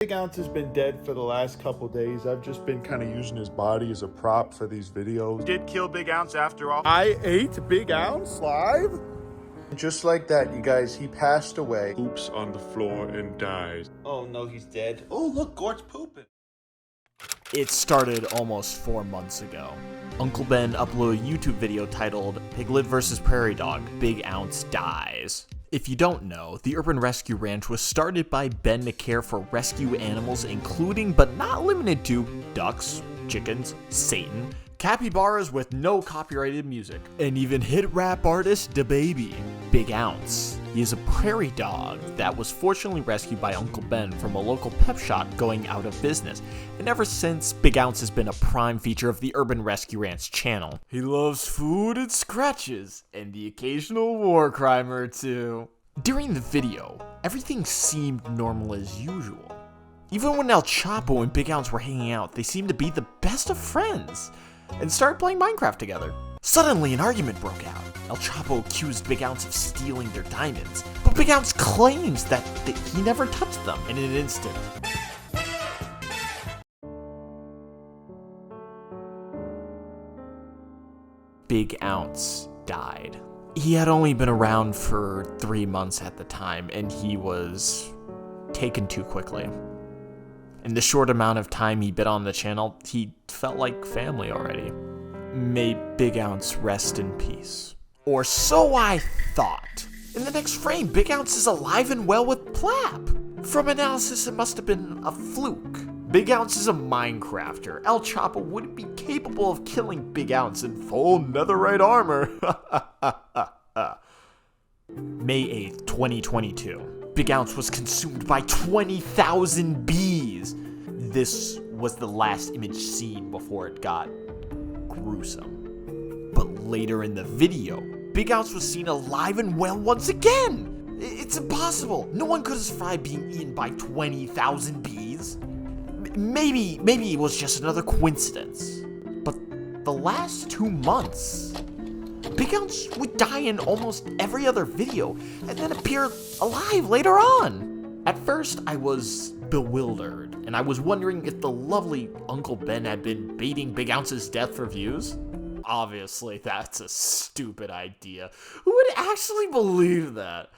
Big Ounce has been dead for the last couple days. I've just been kind of using his body as a prop for these videos. Did kill Big Ounce after all. I ate Big Ounce live? Just like that, you guys, he passed away. Poops on the floor and dies. Oh no, he's dead. Oh look, Gort's pooping. It started almost 4 months ago. Uncle Ben uploaded a YouTube video titled Piglet vs. Prairie Dog, Big Ounce Dies. If you don't know, the Urban Rescue Ranch was started by Ben to care for rescue animals including but not limited to ducks, chickens, Satan, capybaras with no copyrighted music, and even hit rap artist DaBaby, Big Ounce. He is a prairie dog that was fortunately rescued by Uncle Ben from a local pet shop going out of business, and ever since, Big Ounce has been a prime feature of the Urban Rescue Ranch channel. He loves food and scratches, and the occasional war crime or two. During the video, everything seemed normal as usual. Even when El Chapo and Big Ounce were hanging out, they seemed to be the best of friends, and started playing Minecraft together. Suddenly, an argument broke out. El Chapo accused Big Ounce of stealing their diamonds, but Big Ounce claims that he never touched them in an instant. Big Ounce died. He had only been around for 3 months at the time, and he was taken too quickly. In the short amount of time he'd been on the channel, he felt like family already. May Big Ounce rest in peace. Or so I thought. In the next frame, Big Ounce is alive and well with Plap. From analysis, it must have been a fluke. Big Ounce is a Minecrafter. El Chapo wouldn't be capable of killing Big Ounce in full netherite armor. May 8th, 2022. Big Ounce was consumed by 20,000 bees. This was the last image seen before it got gruesome. But later in the video, Big Ounce was seen alive and well once again. It's impossible. No one could have survived being eaten by 20,000 bees. Maybe it was just another coincidence. But the last 2 months, Big Ounce would die in almost every other video and then appear alive later on. At first, I was bewildered, and I was wondering if the lovely Uncle Ben had been baiting Big Ounce's death for views. Obviously, that's a stupid idea. Who would actually believe that?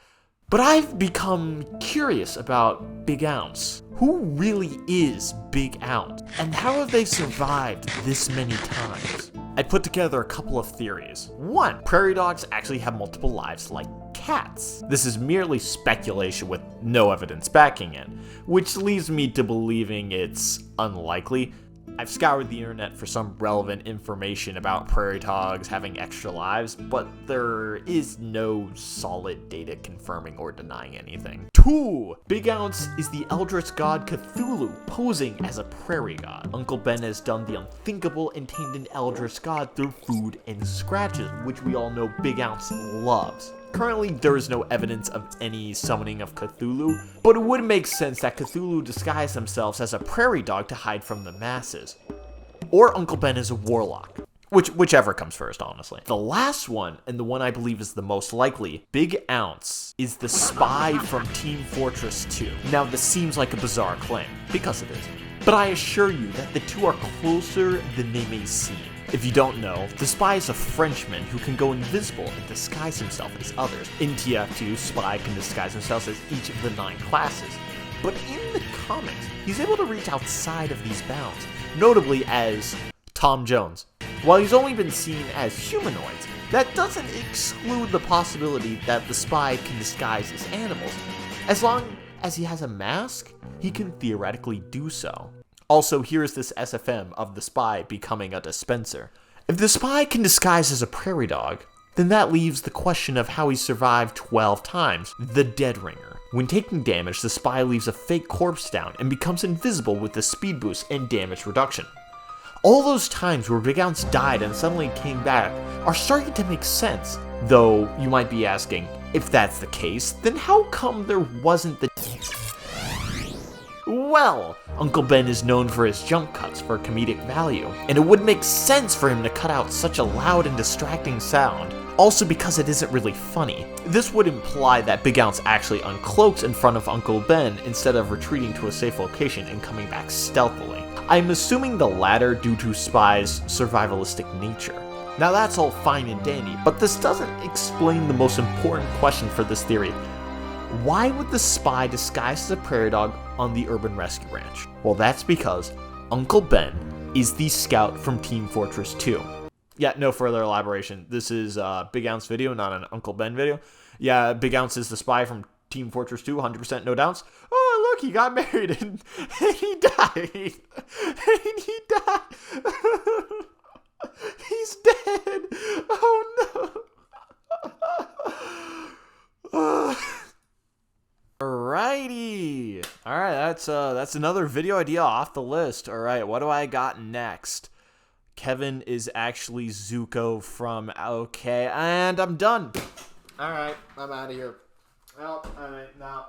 But I've become curious about Big Ounce. Who really is Big Ounce? And how have they survived this many times? I put together a couple of theories. 1, prairie dogs actually have multiple lives like cats. This is merely speculation with no evidence backing it, which leaves me to believing it's unlikely. I've scoured the internet for some relevant information about prairie dogs having extra lives, but there is no solid data confirming or denying anything. 2, Big Ounce is the eldritch god Cthulhu posing as a prairie god. Uncle Ben has done the unthinkable and tamed an eldritch god through food and scratches, which we all know Big Ounce loves. Currently, there is no evidence of any summoning of Cthulhu, but it would make sense that Cthulhu disguised themselves as a prairie dog to hide from the masses. Or Uncle Ben is a warlock. Whichever comes first, honestly. The last one, and the one I believe is the most likely, Big Ounce is the spy from Team Fortress 2. Now, this seems like a bizarre claim, because it is, but I assure you that the two are closer than they may seem. If you don't know, the spy is a Frenchman who can go invisible and disguise himself as others. In TF2, Spy can disguise himself as each of the 9 classes. But in the comics, he's able to reach outside of these bounds, notably as Tom Jones. While he's only been seen as humanoids, that doesn't exclude the possibility that the spy can disguise as animals. As long as he has a mask, he can theoretically do so. Also, here's this SFM of the spy becoming a dispenser. If the spy can disguise as a prairie dog, then that leaves the question of how he survived 12 times, the dead ringer. When taking damage, the spy leaves a fake corpse down and becomes invisible with the speed boost and damage reduction. All those times where Big Ounce died and suddenly came back are starting to make sense. Though, you might be asking, if that's the case, then how come there wasn't the... Well, Uncle Ben is known for his jump cuts for comedic value, and it would make sense for him to cut out such a loud and distracting sound. Also because it isn't really funny. This would imply that Big Ounce actually uncloaks in front of Uncle Ben instead of retreating to a safe location and coming back stealthily. I'm assuming the latter due to Spy's survivalistic nature. Now that's all fine and dandy, but this doesn't explain the most important question for this theory. Why would the Spy disguise as a prairie dog on the Urban Rescue Ranch? Well, that's because Uncle Ben is the scout from Team Fortress 2. Yeah, no further elaboration. This is Big Ounce video, not an Uncle Ben video. Yeah, Big Ounce is the spy from Team Fortress 2, 100% no doubts. Oh, look, he got married and he died. And he died. He's dead. Oh, no. Alrighty. Alright, that's another video idea off the list. Alright, what do I got next? Kevin is actually Zuko from Okay, and I'm done. Alright, I'm out of here. Oh, alright, no.